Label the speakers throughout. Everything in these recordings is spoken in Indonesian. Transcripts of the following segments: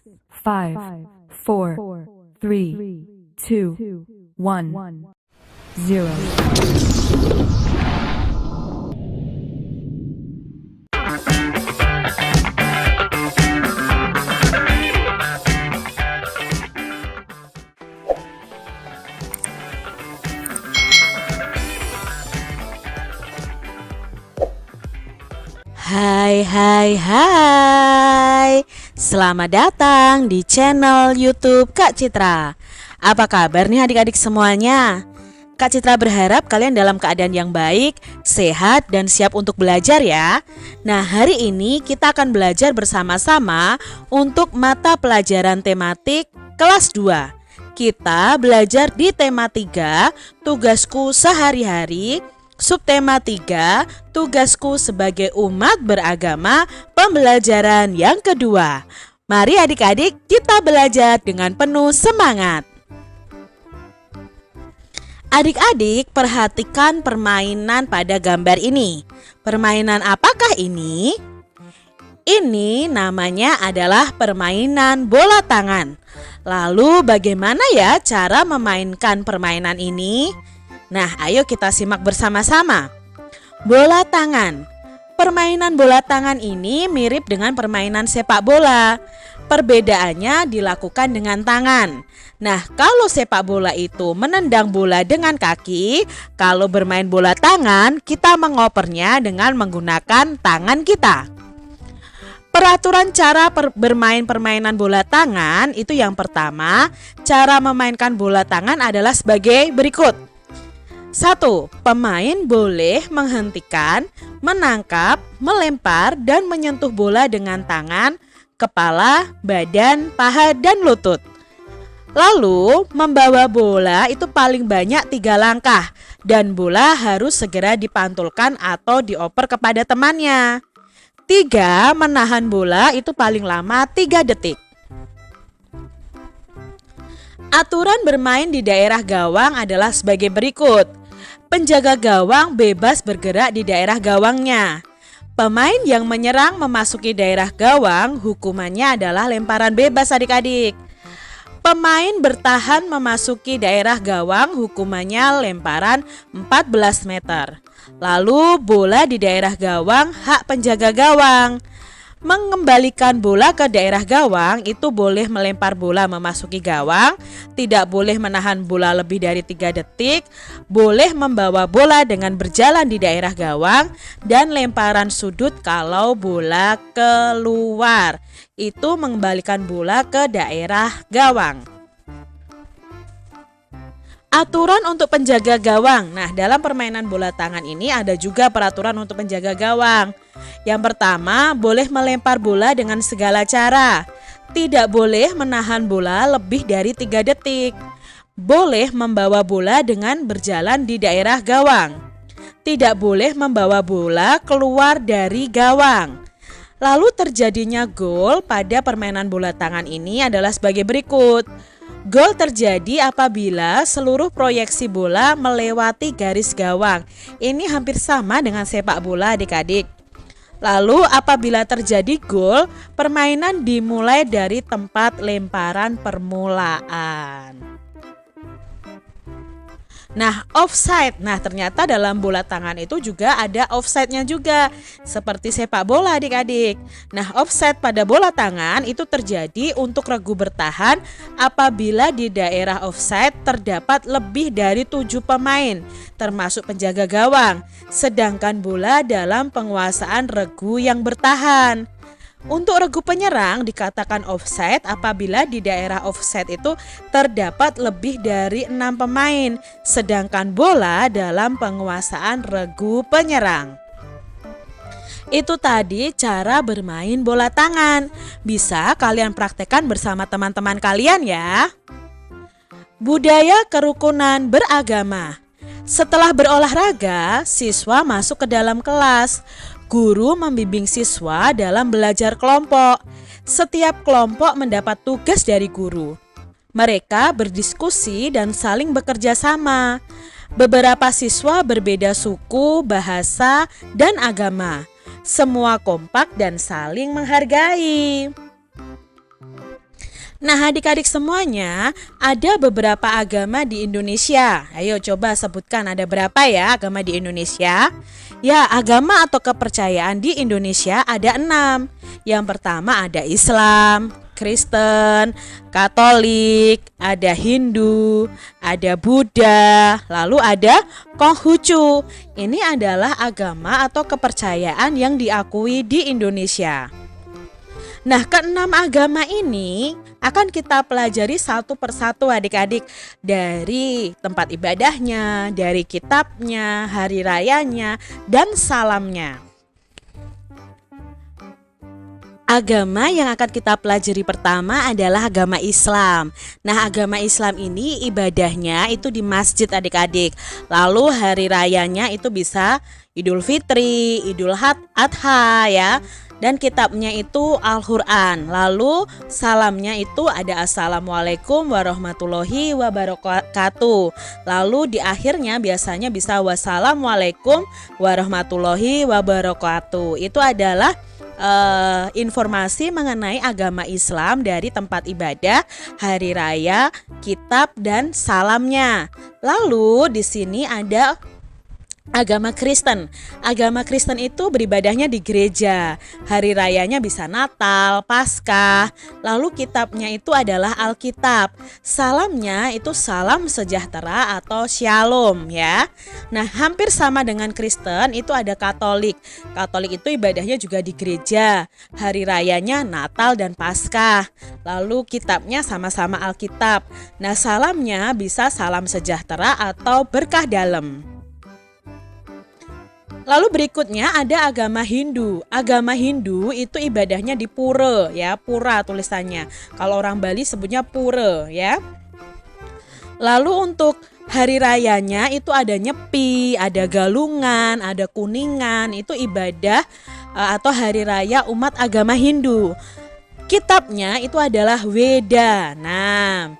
Speaker 1: 5, 4, 3, 2, 1, 0.
Speaker 2: Hai. Selamat datang di channel YouTube Kak Citra. Apa kabar nih adik-adik semuanya? Kak Citra berharap kalian dalam keadaan yang baik, sehat, dan siap untuk belajar ya. Nah, hari ini kita akan belajar bersama-sama untuk mata pelajaran tematik kelas 2. Kita belajar di tema 3, tugasku sehari-hari. Subtema 3, tugasku sebagai umat beragama, pembelajaran yang kedua. Mari adik-adik kita belajar dengan penuh semangat. Adik-adik perhatikan permainan pada gambar ini. Permainan apakah ini? Ini namanya adalah permainan bola tangan. Lalu bagaimana ya cara memainkan permainan ini? Nah, ayo kita simak bersama-sama. Bola tangan. Permainan bola tangan ini mirip dengan permainan sepak bola. Perbedaannya dilakukan dengan tangan. Nah, kalau sepak bola itu menendang bola dengan kaki, kalau bermain bola tangan, kita mengopernya dengan menggunakan tangan kita. Peraturan cara bermain permainan bola tangan itu yang pertama, cara memainkan bola tangan adalah sebagai berikut. 1. Pemain boleh menghentikan, menangkap, melempar, dan menyentuh bola dengan tangan, kepala, badan, paha, dan lutut. Lalu, membawa bola itu paling banyak 3 langkah, dan bola harus segera dipantulkan atau dioper kepada temannya. 3. Menahan bola itu paling lama 3 detik. Aturan bermain di daerah gawang adalah sebagai berikut. Penjaga gawang bebas bergerak di daerah gawangnya. Pemain yang menyerang memasuki daerah gawang, hukumannya adalah lemparan bebas adik-adik. Pemain bertahan memasuki daerah gawang, hukumannya lemparan 14 meter. Lalu bola di daerah gawang, hak penjaga gawang. Mengembalikan bola ke daerah gawang itu boleh melempar bola memasuki gawang, tidak boleh menahan bola lebih dari 3 detik, boleh membawa bola dengan berjalan di daerah gawang, dan lemparan sudut kalau bola keluar. Itu mengembalikan bola ke daerah gawang. Aturan untuk penjaga gawang. Nah, dalam permainan bola tangan ini ada juga peraturan untuk penjaga gawang. Yang pertama, boleh melempar bola dengan segala cara. Tidak boleh menahan bola lebih dari 3 detik. Boleh membawa bola dengan berjalan di daerah gawang. Tidak boleh membawa bola keluar dari gawang. Lalu terjadinya gol pada permainan bola tangan ini adalah sebagai berikut. Gol terjadi apabila seluruh proyeksi bola melewati garis gawang. Ini hampir sama dengan sepak bola adik-adik. Lalu apabila terjadi gol, permainan dimulai dari tempat lemparan permulaan. Nah, offside. Nah, ternyata dalam bola tangan itu juga ada offside-nya juga, seperti sepak bola adik-adik. Nah, offside pada bola tangan itu terjadi untuk regu bertahan apabila di daerah offside terdapat lebih dari 7 pemain, termasuk penjaga gawang, sedangkan bola dalam penguasaan regu yang bertahan. Untuk regu penyerang dikatakan offside apabila di daerah offside itu terdapat lebih dari 6 pemain, sedangkan bola dalam penguasaan regu penyerang. Itu tadi cara bermain bola tangan. Bisa kalian praktekkan bersama teman-teman kalian ya. Budaya kerukunan beragama. Setelah berolahraga, siswa masuk ke dalam kelas. Guru membimbing siswa dalam belajar kelompok. Setiap kelompok mendapat tugas dari guru. Mereka berdiskusi dan saling bekerja sama. Beberapa siswa berbeda suku, bahasa, dan agama. Semua kompak dan saling menghargai. Nah, adik-adik semuanya, ada beberapa agama di Indonesia. Ayo coba sebutkan ada berapa ya agama di Indonesia? Ya, agama atau kepercayaan di Indonesia ada 6. Yang pertama ada Islam, Kristen, Katolik, ada Hindu, ada Buddha, lalu ada Konghucu. Ini adalah agama atau kepercayaan yang diakui di Indonesia. Nah, keenam agama ini akan kita pelajari satu persatu adik-adik, dari tempat ibadahnya, dari kitabnya, hari rayanya, dan salamnya. Agama yang akan kita pelajari pertama adalah agama Islam. Nah, agama Islam ini ibadahnya itu di masjid adik-adik. Lalu hari rayanya itu bisa Idul Fitri, Idul Adha ya. Dan kitabnya itu Al-Quran. Lalu salamnya itu ada Assalamualaikum warahmatullahi wabarakatuh. Lalu di akhirnya biasanya bisa Wassalamualaikum warahmatullahi wabarakatuh. Itu adalah informasi mengenai agama Islam dari tempat ibadah, hari raya, kitab, dan salamnya. Lalu di sini ada agama Kristen. Agama Kristen itu beribadahnya di gereja. Hari rayanya bisa Natal, Paskah. Lalu kitabnya itu adalah Alkitab. Salamnya itu salam sejahtera atau shalom ya. Nah, hampir sama dengan Kristen itu ada Katolik. Katolik itu ibadahnya juga di gereja. Hari rayanya Natal dan Paskah. Lalu kitabnya sama-sama Alkitab. Nah, salamnya bisa salam sejahtera atau berkah dalam. Lalu berikutnya ada agama Hindu. Agama Hindu itu ibadahnya di pura ya, pura tulisannya. Kalau orang Bali sebutnya pura ya. Lalu untuk hari rayanya itu ada Nyepi, ada Galungan, ada Kuningan. Itu ibadah atau hari raya umat agama Hindu. Kitabnya itu adalah Weda. Nah,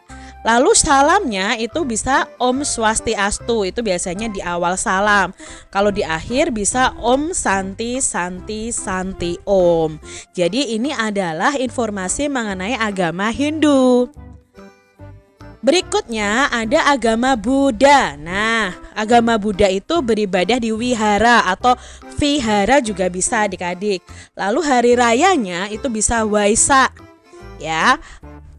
Speaker 2: lalu salamnya itu bisa Om Swastiastu, itu biasanya di awal salam. Kalau di akhir bisa Om Santi Santi Santi Om. Jadi ini adalah informasi mengenai agama Hindu. Berikutnya ada agama Buddha. Nah, agama Buddha itu beribadah di wihara atau vihara juga bisa adik-adik. Lalu hari rayanya itu bisa Waisak ya.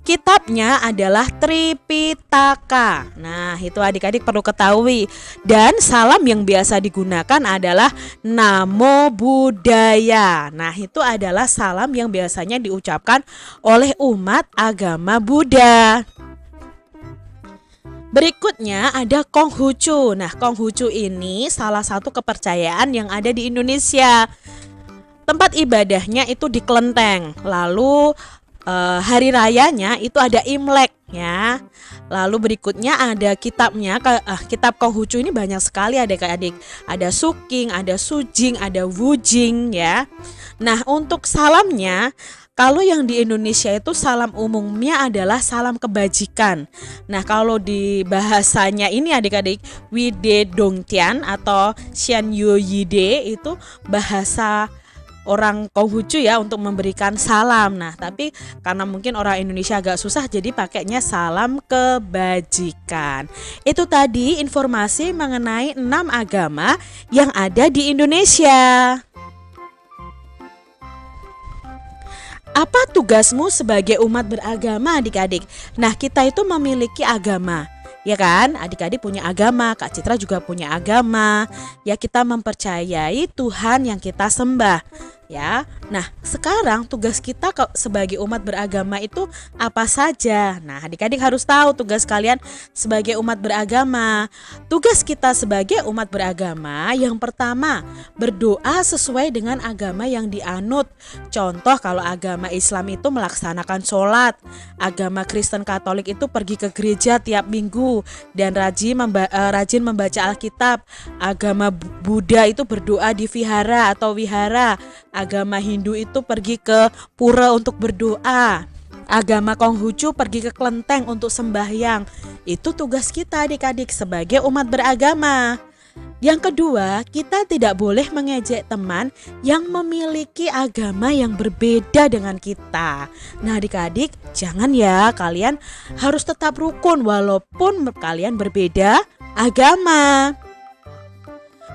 Speaker 2: Kitabnya adalah Tripitaka. Nah, itu adik-adik perlu ketahui. Dan salam yang biasa digunakan adalah Namo Buddhaya. Nah, itu adalah salam yang biasanya diucapkan oleh umat agama Buddha. Berikutnya ada Konghucu. Nah, Konghucu ini salah satu kepercayaan yang ada di Indonesia. Tempat ibadahnya itu di kelenteng. Lalu hari rayanya itu ada Imlek ya. Lalu berikutnya ada kitabnya. Kitab Konghucu ini banyak sekali adik-adik. Ada Suking, ada Sujing, ada Wujing ya. Nah, untuk salamnya, kalau yang di Indonesia itu salam umumnya adalah salam kebajikan. Nah, kalau di bahasanya ini adik-adik Wide Dongtian atau Xian Yo Yide itu bahasa orang Konghucu ya untuk memberikan salam. Nah, tapi karena mungkin orang Indonesia agak susah jadi pakainya salam kebajikan. Itu tadi informasi mengenai 6 agama yang ada di Indonesia. Apa tugasmu sebagai umat beragama adik-adik? Nah, kita itu memiliki agama. Ya kan, adik-adik punya agama, Kak Citra juga punya agama. Ya, kita mempercayai Tuhan yang kita sembah. Ya, nah sekarang tugas kita sebagai umat beragama itu apa saja? Nah, adik-adik harus tahu tugas kalian sebagai umat beragama. Tugas kita sebagai umat beragama yang pertama, berdoa sesuai dengan agama yang dianut. Contoh kalau agama Islam itu melaksanakan sholat, agama Kristen Katolik itu pergi ke gereja tiap minggu dan rajin membaca Alkitab. Agama Buddha itu berdoa di vihara atau wihara. Agama Hindu itu pergi ke pura untuk berdoa. Agama Konghucu pergi ke kelenteng untuk sembahyang. Itu tugas kita adik-adik sebagai umat beragama. Yang kedua, kita tidak boleh mengejek teman yang memiliki agama yang berbeda dengan kita. Nah, adik-adik, jangan ya, kalian harus tetap rukun walaupun kalian berbeda agama.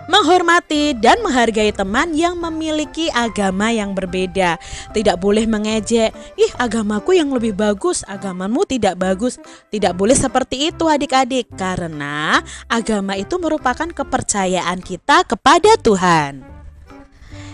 Speaker 2: Menghormati dan menghargai teman yang memiliki agama yang berbeda. Tidak boleh mengejek, ih agamaku yang lebih bagus, agamamu tidak bagus. Tidak boleh seperti itu adik-adik, karena agama itu merupakan kepercayaan kita kepada Tuhan.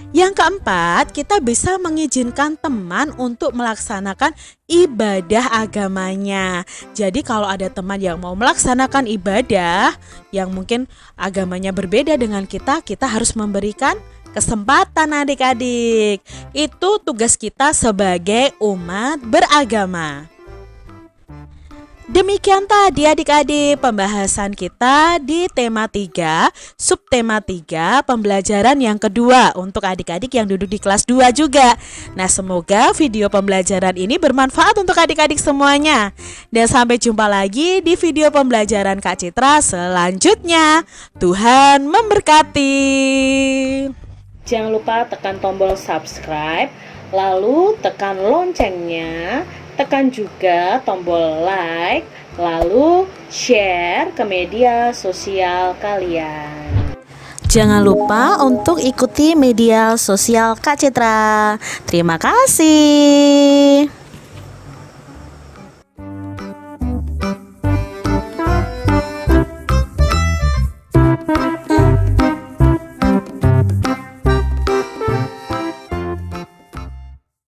Speaker 2: Yang keempat, kita bisa mengizinkan teman untuk melaksanakan ibadah agamanya. Jadi kalau ada teman yang mau melaksanakan ibadah yang mungkin agamanya berbeda dengan kita harus memberikan kesempatan adik-adik. Itu tugas kita sebagai umat beragama. Demikian tadi adik-adik pembahasan kita di tema 3, subtema 3, pembelajaran yang kedua untuk adik-adik yang duduk di kelas 2 juga. Nah, semoga video pembelajaran ini bermanfaat untuk adik-adik semuanya. Dan sampai jumpa lagi di video pembelajaran Kak Citra selanjutnya. Tuhan memberkati. Jangan lupa tekan tombol subscribe, lalu tekan loncengnya. Tekan juga tombol like, lalu share ke media sosial kalian. Jangan lupa untuk ikuti media sosial Kak Citra. Terima kasih.